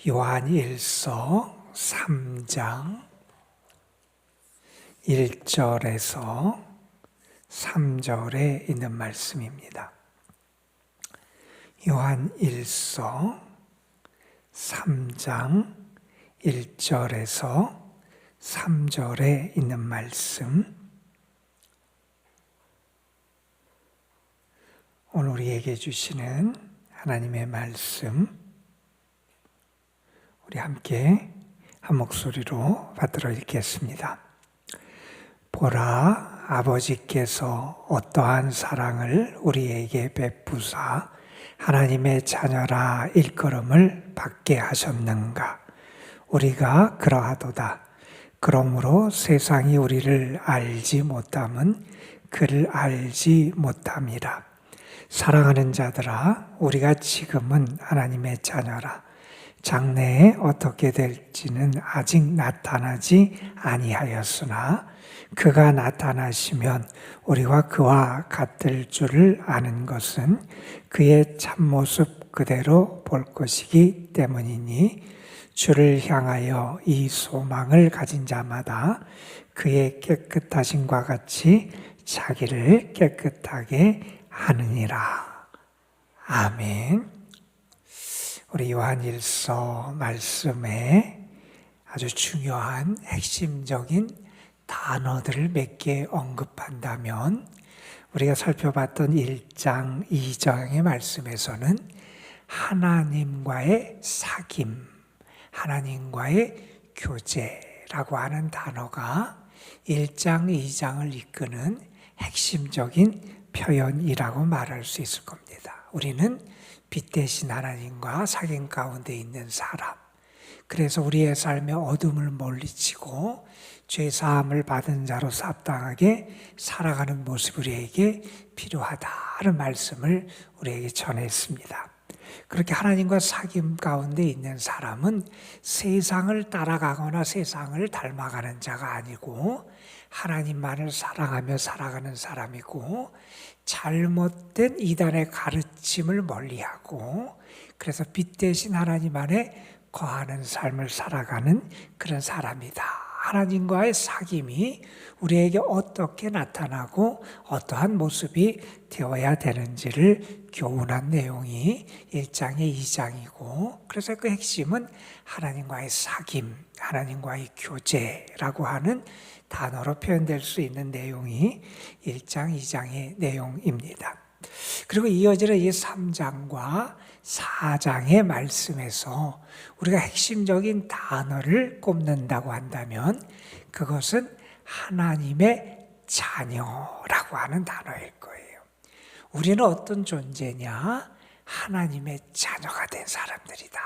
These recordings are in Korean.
요한일서 3장 1절에서 3절에 있는 말씀입니다. 요한일서 3장 1절에서 3절에 있는 말씀, 오늘 우리에게 주시는 하나님의 말씀, 우리 함께 한 목소리로 받들어 읽겠습니다. 보라, 아버지께서 어떠한 사랑을 우리에게 베푸사 하나님의 자녀라 일컬음을 받게 하셨는가. 우리가 그러하도다. 그러므로 세상이 우리를 알지 못함은 그를 알지 못함이라. 사랑하는 자들아, 우리가 지금은 하나님의 자녀라. 장래에 어떻게 될지는 아직 나타나지 아니하였으나 그가 나타나시면 우리와 그와 같을 줄을 아는 것은 그의 참모습 그대로 볼 것이기 때문이니, 주를 향하여 이 소망을 가진 자마다 그의 깨끗하심과 같이 자기를 깨끗하게 하느니라. 아멘. 우리 요한일서 말씀에 아주 중요한 핵심적인 단어들을 몇 개 언급한다면, 우리가 살펴봤던 1장, 2장의 말씀에서는 하나님과의 사귐, 하나님과의 교제라고 하는 단어가 1장, 2장을 이끄는 핵심적인 표현이라고 말할 수 있을 겁니다. 우리는 빛 대신 하나님과 사귐 가운데 있는 사람, 그래서 우리의 삶의 어둠을 물리치고 죄사함을 받은 자로서 합당하게 살아가는 모습이 우리에게 필요하다는 말씀을 우리에게 전했습니다. 그렇게 하나님과 사귐 가운데 있는 사람은 세상을 따라가거나 세상을 닮아가는 자가 아니고 하나님만을 사랑하며 살아가는 사람이고, 잘못된 이단의 가르침을 멀리하고 그래서 빛 대신 하나님 안에 거하는 삶을 살아가는 그런 사람이다. 하나님과의 사귐이 우리에게 어떻게 나타나고 어떠한 모습이 되어야 되는지를 교훈한 내용이 1장의 2장이고, 그래서 그 핵심은 하나님과의 사귐, 하나님과의 교제라고 하는 단어로 표현될 수 있는 내용이 1장, 2장의 내용입니다. 그리고 이어지는 이 3장과 4장의 말씀에서 우리가 핵심적인 단어를 꼽는다고 한다면 그것은 하나님의 자녀라고 하는 단어일 거예요. 우리는 어떤 존재냐? 하나님의 자녀가 된 사람들이다.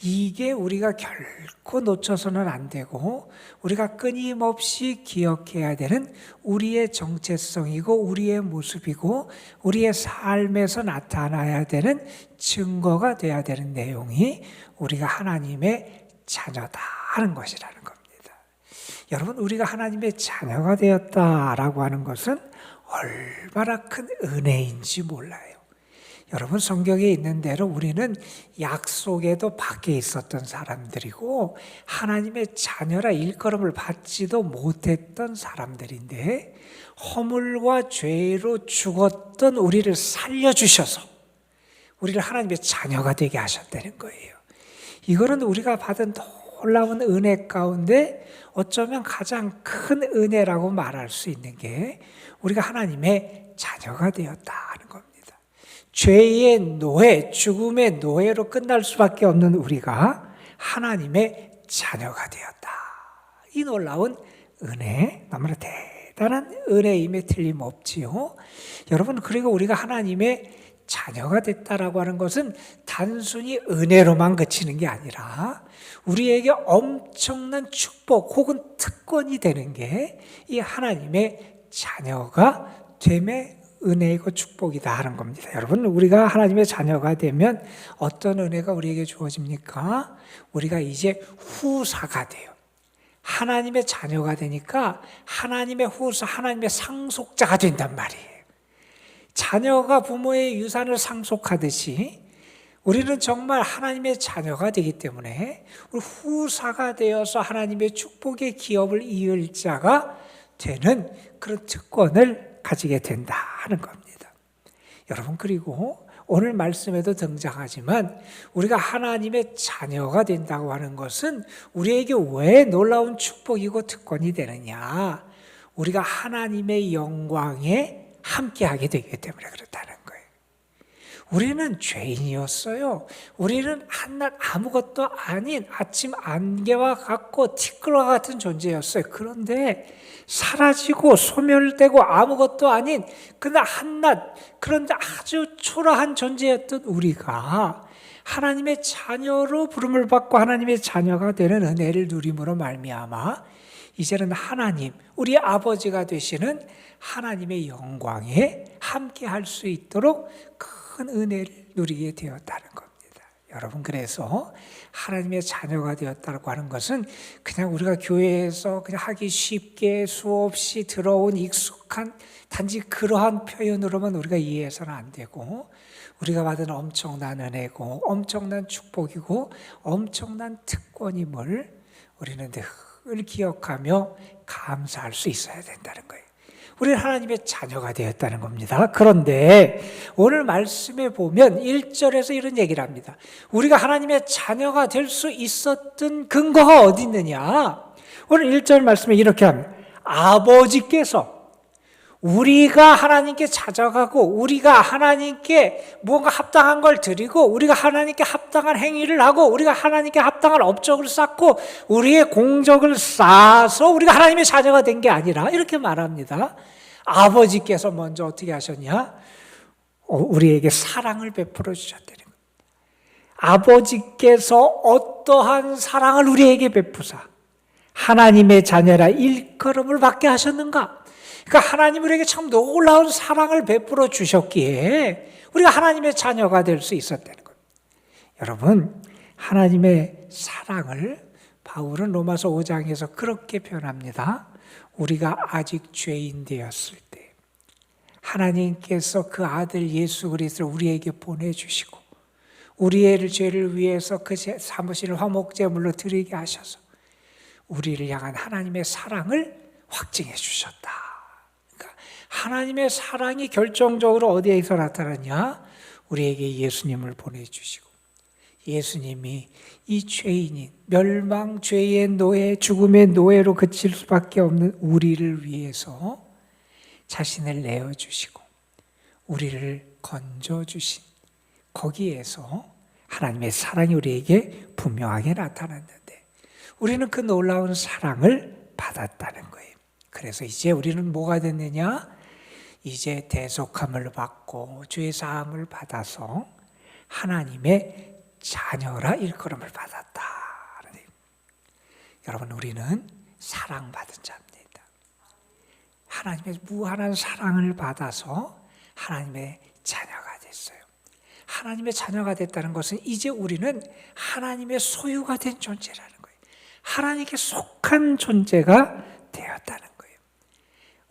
이게 우리가 결코 놓쳐서는 안 되고 우리가 끊임없이 기억해야 되는 우리의 정체성이고 우리의 모습이고 우리의 삶에서 나타나야 되는 증거가 돼야 되는 내용이 우리가 하나님의 자녀다 하는 것이라는 겁니다. 여러분, 우리가 하나님의 자녀가 되었다라고 하는 것은 얼마나 큰 은혜인지 몰라요. 여러분, 성경에 있는 대로 우리는 약속에도 밖에 있었던 사람들이고 하나님의 자녀라 일컬음을 받지도 못했던 사람들인데, 허물과 죄로 죽었던 우리를 살려주셔서 우리를 하나님의 자녀가 되게 하셨다는 거예요. 이거는 우리가 받은 놀라운 은혜 가운데 어쩌면 가장 큰 은혜라고 말할 수 있는 게 우리가 하나님의 자녀가 되었다는 겁니다. 죄의 노예, 죽음의 노예로 끝날 수밖에 없는 우리가 하나님의 자녀가 되었다. 이 놀라운 은혜, 너무나 대단한 은혜임에 틀림없지요. 여러분, 그리고 우리가 하나님의 자녀가 됐다라고 하는 것은 단순히 은혜로만 그치는 게 아니라 우리에게 엄청난 축복 혹은 특권이 되는 게 이 하나님의 자녀가 됨의 은혜이고 축복이다 하는 겁니다. 여러분, 우리가 하나님의 자녀가 되면 어떤 은혜가 우리에게 주어집니까? 우리가 이제 후사가 돼요. 하나님의 자녀가 되니까 하나님의 후사, 하나님의 상속자가 된단 말이에요. 자녀가 부모의 유산을 상속하듯이 우리는 정말 하나님의 자녀가 되기 때문에 우리 후사가 되어서 하나님의 축복의 기업을 이을 자가 되는 그런 특권을 가지게 된다 하는 겁니다. 여러분, 그리고 오늘 말씀에도 등장하지만 우리가 하나님의 자녀가 된다고 하는 것은 우리에게 왜 놀라운 축복이고 특권이 되느냐? 우리가 하나님의 영광에 함께하게 되기 때문에 그렇다는 거예요. 우리는 죄인이었어요. 우리는 한낱 아무것도 아닌 아침 안개와 같고 티끌과 같은 존재였어요. 그런데 사라지고 소멸되고 아무것도 아닌 그러나 한낱 그런데 아주 초라한 존재였던 우리가 하나님의 자녀로 부름을 받고 하나님의 자녀가 되는 은혜를 누림으로 말미암아 이제는 하나님, 우리 아버지가 되시는 하나님의 영광에 함께할 수 있도록 큰 은혜를 누리게 되었다는 겁니다. 여러분, 그래서 하나님의 자녀가 되었다고 하는 것은 그냥 우리가 교회에서 그냥 하기 쉽게 수없이 들어온 익숙한 단지 그러한 표현으로만 우리가 이해해서는 안 되고 우리가 받은 엄청난 은혜고 엄청난 축복이고 엄청난 특권임을 우리는 늘 기억하며 감사할 수 있어야 된다는 거예요. 우리는 하나님의 자녀가 되었다는 겁니다. 그런데 오늘 말씀에 보면 1절에서 이런 얘기를 합니다. 우리가 하나님의 자녀가 될 수 있었던 근거가 어디 있느냐? 오늘 1절 말씀에 이렇게 합니다. 아버지께서 우리가 하나님께 찾아가고 우리가 하나님께 무언가 합당한 걸 드리고 우리가 하나님께 합당한 행위를 하고 우리가 하나님께 합당한 업적을 쌓고 우리의 공적을 쌓아서 우리가 하나님의 자녀가 된 게 아니라 이렇게 말합니다. 아버지께서 먼저 어떻게 하셨냐? 우리에게 사랑을 베풀어 주셨다는 거예요. 아버지께서 어떠한 사랑을 우리에게 베푸사 하나님의 자녀라 일컬음을 받게 하셨는가? 그러니까 하나님 우리에게 참 놀라운 사랑을 베풀어 주셨기에 우리가 하나님의 자녀가 될 수 있었다는 거예요. 여러분, 하나님의 사랑을 바울은 로마서 5장에서 그렇게 표현합니다. 우리가 아직 죄인 되었을 때 하나님께서 그 아들 예수 그리스도를 우리에게 보내주시고 우리의 죄를 위해서 그 사무실 화목제물로 드리게 하셔서 우리를 향한 하나님의 사랑을 확증해 주셨다. 하나님의 사랑이 결정적으로 어디에서 나타났냐? 우리에게 예수님을 보내주시고 예수님이 이 죄인인 멸망, 죄의 노예, 죽음의 노예로 그칠 수밖에 없는 우리를 위해서 자신을 내어주시고 우리를 건져주신 거기에서 하나님의 사랑이 우리에게 분명하게 나타났는데 우리는 그 놀라운 사랑을 받았다는 거예요. 그래서 이제 우리는 뭐가 됐느냐? 이제 대속함을 받고 죄 사함을 받아서 하나님의 자녀라 일컬음을 받았다. 여러분, 우리는 사랑받은 자입니다. 하나님의 무한한 사랑을 받아서 하나님의 자녀가 됐어요. 하나님의 자녀가 됐다는 것은 이제 우리는 하나님의 소유가 된 존재라는 거예요. 하나님께 속한 존재가 되었다는 거예요.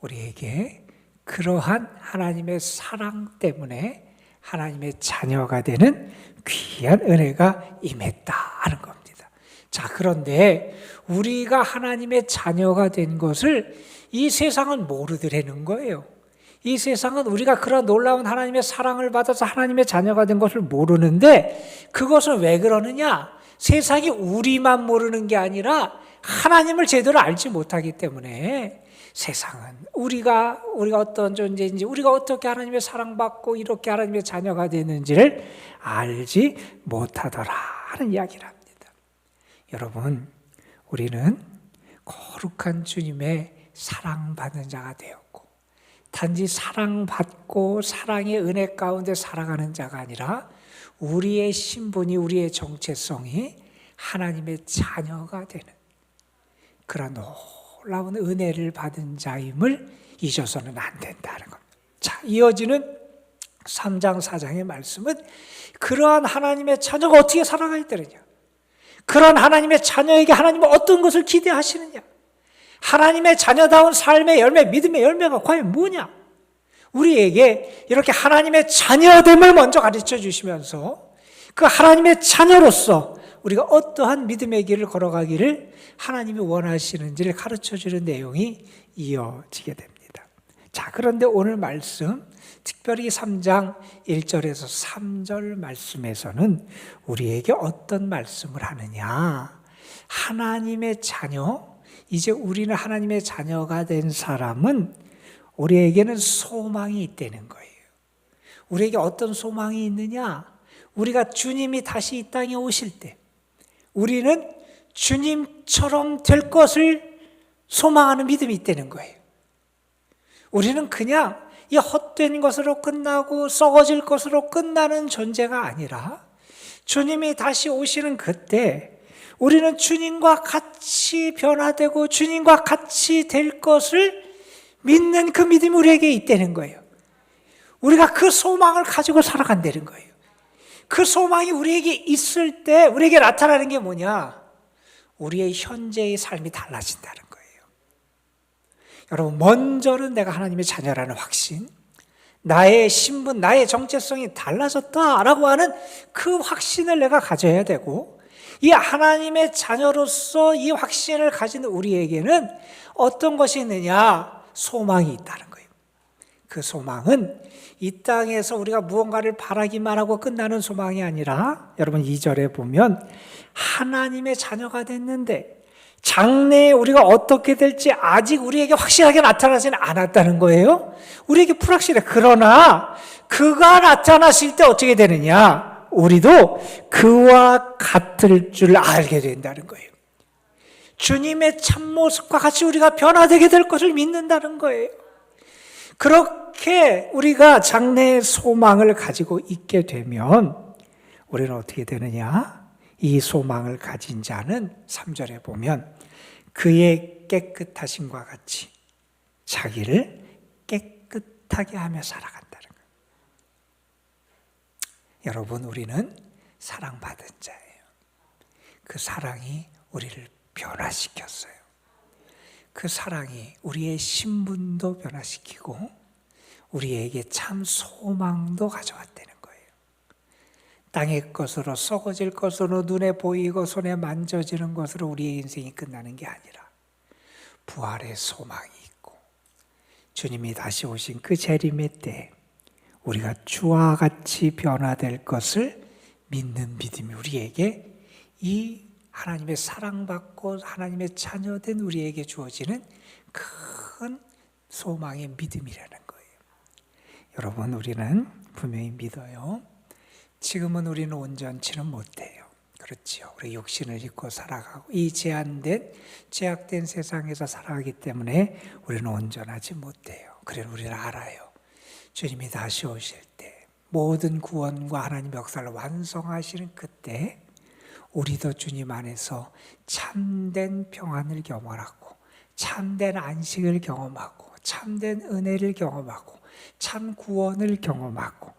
우리에게 그러한 하나님의 사랑 때문에 하나님의 자녀가 되는 귀한 은혜가 임했다 하는 겁니다. 자, 그런데 우리가 하나님의 자녀가 된 것을 이 세상은 모르더라는 거예요. 이 세상은 우리가 그런 놀라운 하나님의 사랑을 받아서 하나님의 자녀가 된 것을 모르는데 그것은 왜 그러느냐? 세상이 우리만 모르는 게 아니라 하나님을 제대로 알지 못하기 때문에 세상은 우리가 어떤 존재인지 우리가 어떻게 하나님의 사랑받고 이렇게 하나님의 자녀가 되는지를 알지 못하더라 하는 이야기를 합니다. 여러분, 우리는 거룩한 주님의 사랑받는 자가 되었고 단지 사랑받고 사랑의 은혜 가운데 살아가는 자가 아니라 우리의 신분이 우리의 정체성이 하나님의 자녀가 되는 그런 놀라운 은혜를 받은 자임을 잊어서는 안 된다는 겁니다. 자, 이어지는 3장 4장의 말씀은 그러한 하나님의 자녀가 어떻게 살아가야 되느냐, 그러한 하나님의 자녀에게 하나님은 어떤 것을 기대하시느냐, 하나님의 자녀다운 삶의 열매, 믿음의 열매가 과연 뭐냐, 우리에게 이렇게 하나님의 자녀됨을 먼저 가르쳐 주시면서 그 하나님의 자녀로서 우리가 어떠한 믿음의 길을 걸어가기를 하나님이 원하시는지를 가르쳐주는 내용이 이어지게 됩니다. 자, 그런데 오늘 말씀, 특별히 3장 1절에서 3절 말씀에서는 우리에게 어떤 말씀을 하느냐? 하나님의 자녀, 이제 우리는 하나님의 자녀가 된 사람은 우리에게는 소망이 있다는 거예요. 우리에게 어떤 소망이 있느냐? 우리가 주님이 다시 이 땅에 오실 때 우리는 주님처럼 될 것을 소망하는 믿음이 있다는 거예요. 우리는 그냥 이 헛된 것으로 끝나고 썩어질 것으로 끝나는 존재가 아니라 주님이 다시 오시는 그때 우리는 주님과 같이 변화되고 주님과 같이 될 것을 믿는 그 믿음이 우리에게 있다는 거예요. 우리가 그 소망을 가지고 살아간다는 거예요. 그 소망이 우리에게 있을 때 우리에게 나타나는 게 뭐냐? 우리의 현재의 삶이 달라진다는 거예요. 여러분, 먼저는 내가 하나님의 자녀라는 확신, 나의 신분, 나의 정체성이 달라졌다라고 하는 그 확신을 내가 가져야 되고, 이 하나님의 자녀로서 이 확신을 가진 우리에게는 어떤 것이 있느냐? 소망이 있다는 거예요. 그 소망은 이 땅에서 우리가 무언가를 바라기만 하고 끝나는 소망이 아니라, 여러분 2절에 보면 하나님의 자녀가 됐는데 장래에 우리가 어떻게 될지 아직 우리에게 확실하게 나타나지는 않았다는 거예요. 우리에게 불확실해. 그러나 그가 나타나실 때 어떻게 되느냐? 우리도 그와 같을 줄 알게 된다는 거예요. 주님의 참모습과 같이 우리가 변화되게 될 것을 믿는다는 거예요. 그렇게 우리가 장래의 소망을 가지고 있게 되면 우리는 어떻게 되느냐? 이 소망을 가진 자는 3절에 보면 그의 깨끗하심과 같이 자기를 깨끗하게 하며 살아간다는 거예요. 여러분, 우리는 사랑받은 자예요. 그 사랑이 우리를 변화시켰어요. 그 사랑이 우리의 신분도 변화시키고 우리에게 참 소망도 가져왔다는 거예요. 땅의 것으로, 썩어질 것으로, 눈에 보이고 손에 만져지는 것으로 우리의 인생이 끝나는 게 아니라 부활의 소망이 있고 주님이 다시 오신 그 재림의 때 우리가 주와 같이 변화될 것을 믿는 믿음이 우리에게 이 하나님의 사랑받고 하나님의 자녀된 우리에게 주어지는 큰 소망의 믿음이라는 거예요. 여러분, 우리는 분명히 믿어요. 지금은 우리는 온전치는 못해요. 그렇지요. 우리 육신을 입고 살아가고 이 제약된 세상에서 살아가기 때문에 우리는 온전하지 못해요. 그래서 우리는 알아요. 주님이 다시 오실 때 모든 구원과 하나님의 역사를 완성하시는 그때 우리도 주님 안에서 참된 평안을 경험하고 참된 안식을 경험하고 참된 은혜를 경험하고 참 구원을 경험하고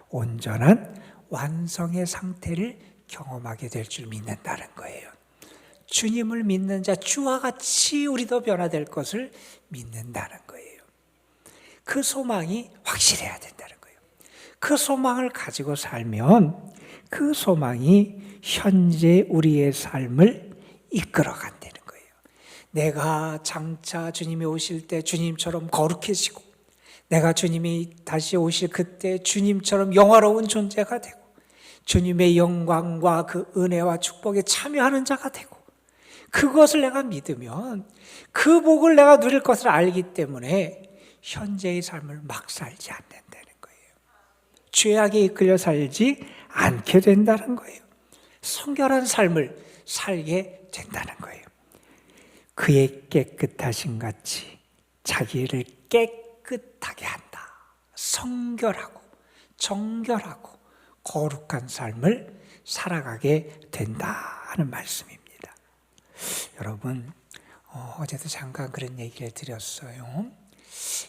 온전한 완성의 상태를 경험하게 될 줄 믿는다는 거예요. 주님을 믿는 자, 주와 같이 우리도 변화될 것을 믿는다는 거예요. 그 소망이 확실해야 된다는 거예요. 그 소망을 가지고 살면 그 소망이 현재 우리의 삶을 이끌어간다는 거예요. 내가 장차 주님이 오실 때 주님처럼 거룩해지고 내가 주님이 다시 오실 그때 주님처럼 영화로운 존재가 되고 주님의 영광과 그 은혜와 축복에 참여하는 자가 되고 그것을 내가 믿으면 그 복을 내가 누릴 것을 알기 때문에 현재의 삶을 막 살지 않는다는 거예요. 죄악에 이끌려 살지 않게 된다는 거예요. 성결한 삶을 살게 된다는 거예요. 그의 깨끗하심 같이 자기를 깨끗하게 한다. 성결하고 정결하고 거룩한 삶을 살아가게 된다는 말씀입니다. 여러분, 어제도 잠깐 그런 얘기를 드렸어요.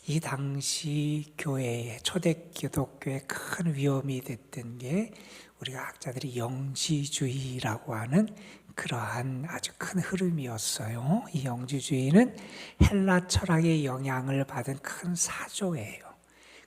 이 당시 교회에, 초대 기독교에 큰 위험이 됐던 게 우리가 학자들이 영지주의라고 하는 그러한 아주 큰 흐름이었어요. 이 영지주의는 헬라 철학의 영향을 받은 큰 사조예요.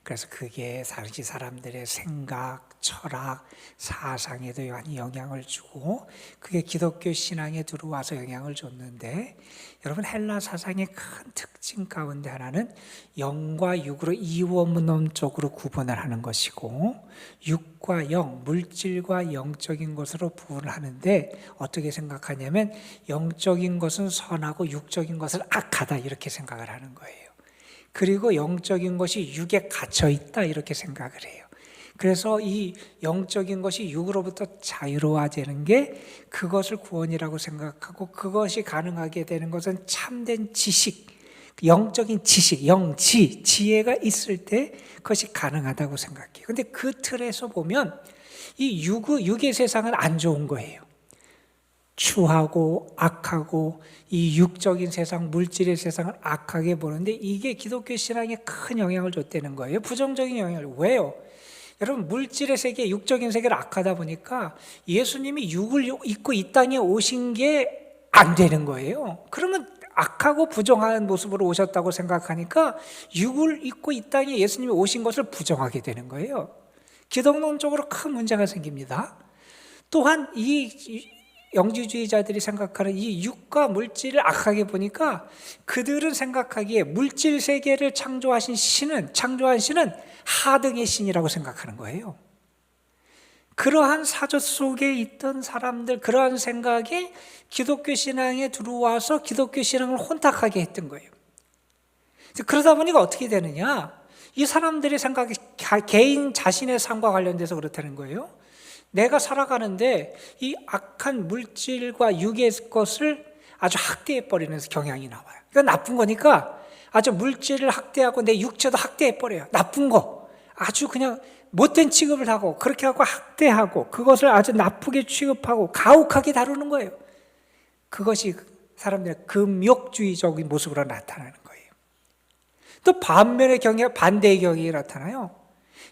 그래서 그게 당시 사람들의 생각, 철학, 사상에도 많이 영향을 주고 그게 기독교 신앙에 들어와서 영향을 줬는데, 여러분 헬라 사상의 큰 특징 가운데 하나는 영과 육으로 이원론적으로 구분을 하는 것이고, 육과 영, 물질과 영적인 것으로 구분을 하는데, 어떻게 생각하냐면 영적인 것은 선하고 육적인 것은 악하다 이렇게 생각을 하는 거예요. 그리고 영적인 것이 육에 갇혀 있다 이렇게 생각을 해요. 그래서 이 영적인 것이 육으로부터 자유로워지는 게 그것을 구원이라고 생각하고, 그것이 가능하게 되는 것은 참된 지식, 영적인 지식, 영지, 지혜가 있을 때 그것이 가능하다고 생각해요. 근데 그 틀에서 보면 이 육의 세상은 안 좋은 거예요. 추하고 악하고 이 육적인 세상, 물질의 세상을 악하게 보는데, 이게 기독교 신앙에 큰 영향을 줬다는 거예요. 부정적인 영향을. 왜요? 여러분, 물질의 세계, 육적인 세계를 악하다 보니까 예수님이 육을 입고 이 땅에 오신 게 안 되는 거예요. 그러면 악하고 부정한 모습으로 오셨다고 생각하니까 육을 입고 이 땅에 예수님이 오신 것을 부정하게 되는 거예요. 기독론적으로 큰 문제가 생깁니다. 또한 이 영지주의자들이 생각하는 이 육과 물질을 악하게 보니까 그들은 생각하기에 물질 세계를 창조한 신은 하등의 신이라고 생각하는 거예요. 그러한 사조 속에 있던 사람들, 그러한 생각이 기독교 신앙에 들어와서 기독교 신앙을 혼탁하게 했던 거예요. 그러다 보니까 어떻게 되느냐? 이 사람들의 생각이 개인 자신의 삶과 관련돼서 그렇다는 거예요. 내가 살아가는데 이 악한 물질과 육의 것을 아주 학대해버리는 경향이 나와요. 이건 나쁜 거니까 아주 물질을 학대하고 내 육체도 학대해버려요. 나쁜 거. 아주 그냥 못된 취급을 하고, 그렇게 하고 학대하고, 그것을 아주 나쁘게 취급하고 가혹하게 다루는 거예요. 그것이 사람들의 금욕주의적인 모습으로 나타나는 거예요. 또 반면의 경향, 반대의 경향이 나타나요.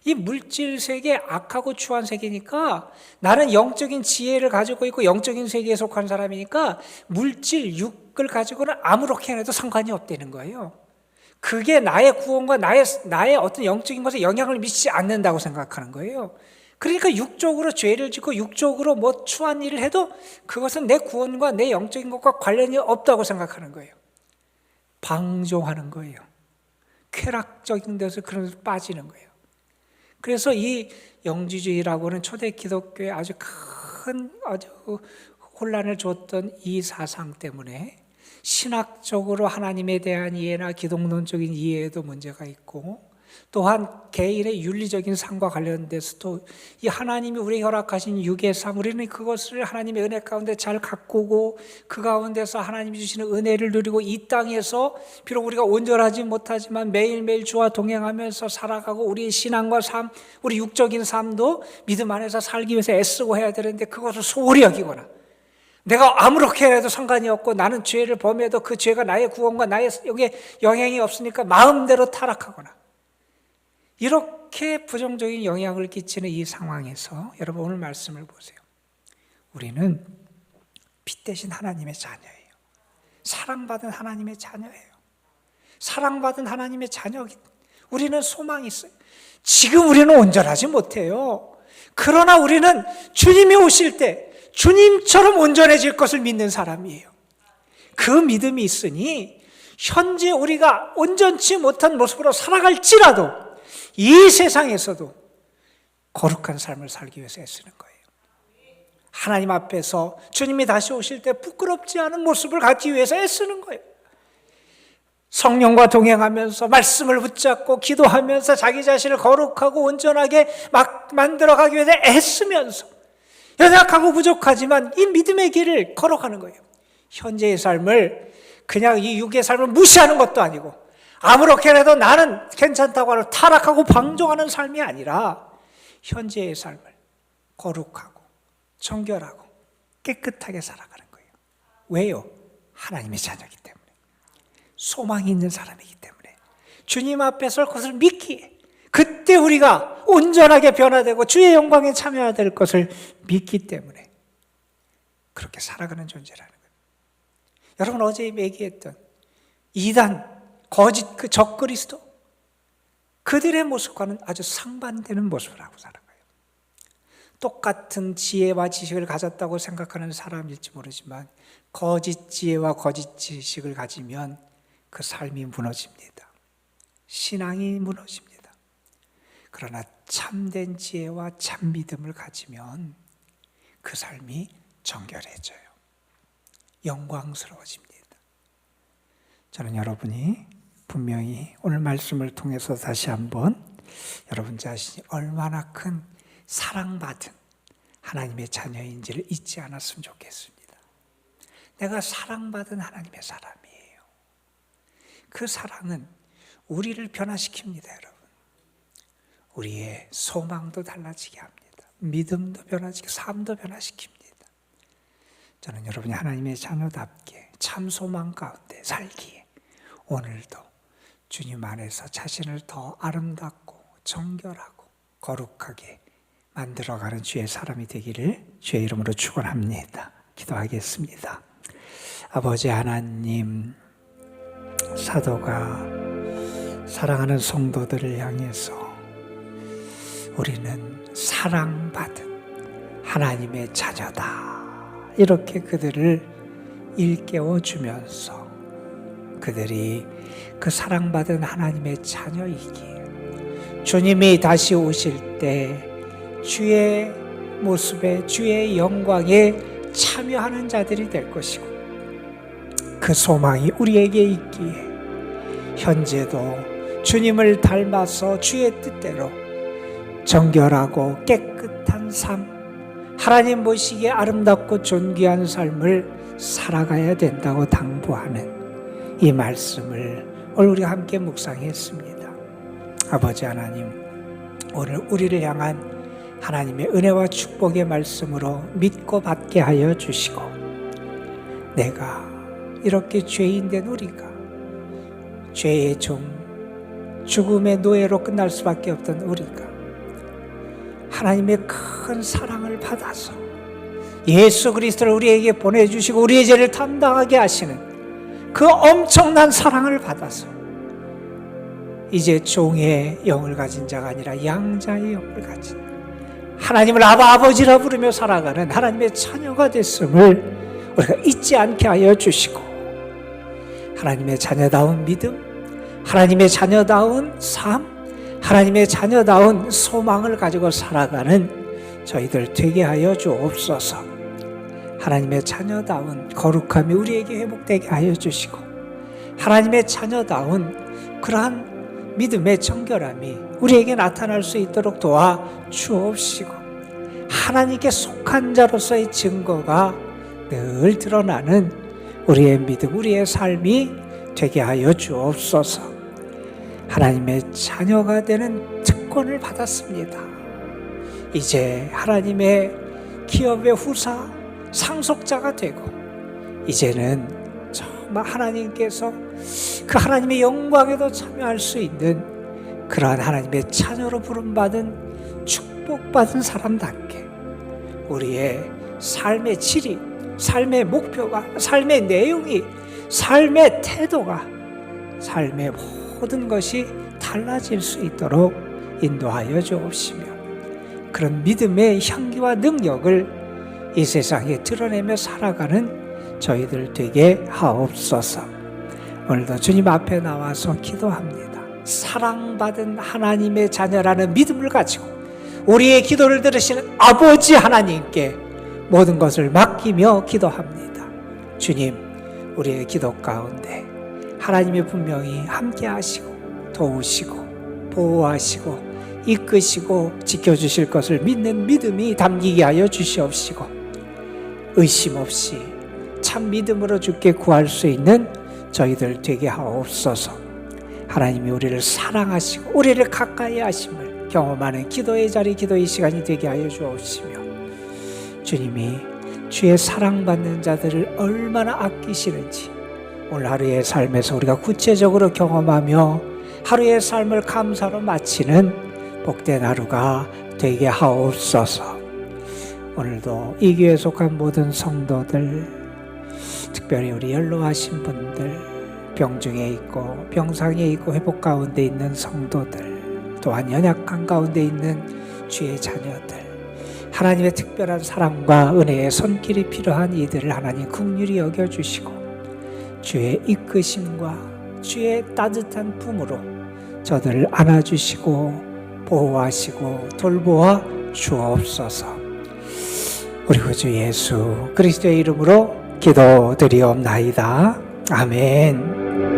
이 물질 세계, 악하고 추한 세계니까 나는 영적인 지혜를 가지고 있고 영적인 세계에 속한 사람이니까 물질, 육을 가지고는 아무렇게 해도 상관이 없다는 거예요. 그게 나의 구원과 나의 어떤 영적인 것에 영향을 미치지 않는다고 생각하는 거예요. 그러니까 육적으로 죄를 짓고 육적으로 뭐 추한 일을 해도 그것은 내 구원과 내 영적인 것과 관련이 없다고 생각하는 거예요. 방종하는 거예요. 쾌락적인 데서 그런 데서 빠지는 거예요. 그래서 이 영지주의라고는 초대 기독교에 아주 혼란을 줬던 이 사상 때문에 신학적으로 하나님에 대한 이해나 기독론적인 이해에도 문제가 있고, 또한 개인의 윤리적인 삶과 관련돼서도 이 하나님이 우리에게 허락하신 육의 삶, 우리는 그것을 하나님의 은혜 가운데 잘 가꾸고 그 가운데서 하나님이 주시는 은혜를 누리고 이 땅에서 비록 우리가 온전하지 못하지만 매일매일 주와 동행하면서 살아가고, 우리의 신앙과 삶, 우리 육적인 삶도 믿음 안에서 살기 위해서 애쓰고 해야 되는데 그것을 소홀히 여기거나, 내가 아무렇게 해도 상관이 없고 나는 죄를 범해도 그 죄가 나의 구원과 나의 여기에 영향이 없으니까 마음대로 타락하거나, 이렇게 부정적인 영향을 끼치는 이 상황에서 여러분 오늘 말씀을 보세요. 우리는 빛 대신 하나님의 자녀예요. 사랑받은 하나님의 자녀예요. 사랑받은 하나님의 자녀이기 때문에 우리는 소망이 있어요. 지금 우리는 온전하지 못해요. 그러나 우리는 주님이 오실 때 주님처럼 온전해질 것을 믿는 사람이에요. 그 믿음이 있으니 현재 우리가 온전치 못한 모습으로 살아갈지라도 이 세상에서도 거룩한 삶을 살기 위해서 애쓰는 거예요. 하나님 앞에서 주님이 다시 오실 때 부끄럽지 않은 모습을 갖기 위해서 애쓰는 거예요. 성령과 동행하면서 말씀을 붙잡고 기도하면서 자기 자신을 거룩하고 온전하게 막 만들어가기 위해서 애쓰면서 연약하고 부족하지만 이 믿음의 길을 걸어가는 거예요. 현재의 삶을 그냥 이 육의 삶을 무시하는 것도 아니고 아무렇게라도 나는 괜찮다고 하는 타락하고 방종하는 삶이 아니라 현재의 삶을 거룩하고 정결하고 깨끗하게 살아가는 거예요. 왜요? 하나님의 자녀이기 때문에, 소망이 있는 사람이기 때문에, 주님 앞에 설 것을 믿기에, 그때 우리가 온전하게 변화되고 주의 영광에 참여해야 될 것을 믿기 때문에 그렇게 살아가는 존재라는 거예요. 여러분 어제 얘기했던 이단, 거짓 그 적그리스도, 그들의 모습과는 아주 상반되는 모습을 하고 살아가요. 똑같은 지혜와 지식을 가졌다고 생각하는 사람일지 모르지만 거짓 지혜와 거짓 지식을 가지면 그 삶이 무너집니다. 신앙이 무너집니다. 그러나 참된 지혜와 참 믿음을 가지면 그 삶이 정결해져요. 영광스러워집니다. 저는 여러분이 분명히 오늘 말씀을 통해서 다시 한번 여러분 자신이 얼마나 큰 사랑받은 하나님의 자녀인지를 잊지 않았으면 좋겠습니다. 내가 사랑받은 하나님의 사람이에요. 그 사랑은 우리를 변화시킵니다, 여러분. 우리의 소망도 달라지게 합니다. 믿음도 변화시키고 삶도 변화시킵니다. 저는 여러분이 하나님의 자녀답게 참 소망 가운데 살기에 오늘도 주님 안에서 자신을 더 아름답고 정결하고 거룩하게 만들어가는 주의 사람이 되기를 주의 이름으로 축원합니다. 기도하겠습니다. 아버지 하나님, 사도가 사랑하는 성도들을 향해서 우리는 사랑받은 하나님의 자녀다, 이렇게 그들을 일깨워 주면서 그들이 그 사랑받은 하나님의 자녀이기에 주님이 다시 오실 때 주의 모습에 주의 영광에 참여하는 자들이 될 것이고, 그 소망이 우리에게 있기에 현재도 주님을 닮아서 주의 뜻대로 정결하고 깨끗한 삶, 하나님 보시기에 아름답고 존귀한 삶을 살아가야 된다고 당부하는 이 말씀을 오늘 우리가 함께 묵상했습니다. 아버지 하나님, 오늘 우리를 향한 하나님의 은혜와 축복의 말씀으로 믿고 받게 하여 주시고, 내가 이렇게 죄인된 우리가 죄의 종, 죽음의 노예로 끝날 수밖에 없던 우리가 하나님의 큰 사랑을 받아서 예수 그리스도를 우리에게 보내주시고 우리의 죄를 담당하게 하시는 그 엄청난 사랑을 받아서 이제 종의 영을 가진 자가 아니라 양자의 영을 가진 하나님을 아버지라 부르며 살아가는 하나님의 자녀가 됐음을 우리가 잊지 않게 하여 주시고, 하나님의 자녀다운 믿음, 하나님의 자녀다운 삶, 하나님의 자녀다운 소망을 가지고 살아가는 저희들 되게 하여 주옵소서. 하나님의 자녀다운 거룩함이 우리에게 회복되게 하여 주시고, 하나님의 자녀다운 그러한 믿음의 정결함이 우리에게 나타날 수 있도록 도와 주옵시고, 하나님께 속한 자로서의 증거가 늘 드러나는 우리의 믿음, 우리의 삶이 되게 하여 주옵소서. 하나님의 자녀가 되는 특권을 받았습니다. 이제 하나님의 기업의 후사, 상속자가 되고, 이제는 정말 하나님께서 그 하나님의 영광에도 참여할 수 있는 그러한 하나님의 자녀로 부름받은 축복받은 사람답게 우리의 삶의 질이, 삶의 목표가, 삶의 내용이, 삶의 태도가, 삶의 모든 것이 달라질 수 있도록 인도하여 주옵시며, 그런 믿음의 향기와 능력을 이 세상에 드러내며 살아가는 저희들 되게 하옵소서. 오늘도 주님 앞에 나와서 기도합니다. 사랑받은 하나님의 자녀라는 믿음을 가지고 우리의 기도를 들으시는 아버지 하나님께 모든 것을 맡기며 기도합니다. 주님, 우리의 기도 가운데 하나님이 분명히 함께 하시고 도우시고 보호하시고 이끄시고 지켜주실 것을 믿는 믿음이 담기게 하여 주시옵시고, 의심 없이 참 믿음으로 주께 구할 수 있는 저희들 되게 하옵소서. 하나님이 우리를 사랑하시고 우리를 가까이 하심을 경험하는 기도의 자리, 기도의 시간이 되게 하여 주옵시며, 주님이 주의 사랑받는 자들을 얼마나 아끼시는지 오늘 하루의 삶에서 우리가 구체적으로 경험하며 하루의 삶을 감사로 마치는 복된 하루가 되게 하옵소서. 오늘도 이 교회에 속한 모든 성도들, 특별히 우리 연로하신 분들, 병중에 있고 병상에 있고 회복 가운데 있는 성도들, 또한 연약한 가운데 있는 주의 자녀들, 하나님의 특별한 사랑과 은혜의 손길이 필요한 이들을 하나님 긍휼히 여겨주시고 주의 이끄심과 주의 따뜻한 품으로 저들을 안아주시고 보호하시고 돌보아 주옵소서. 우리 구주 예수 그리스도의 이름으로 기도드리옵나이다. 아멘.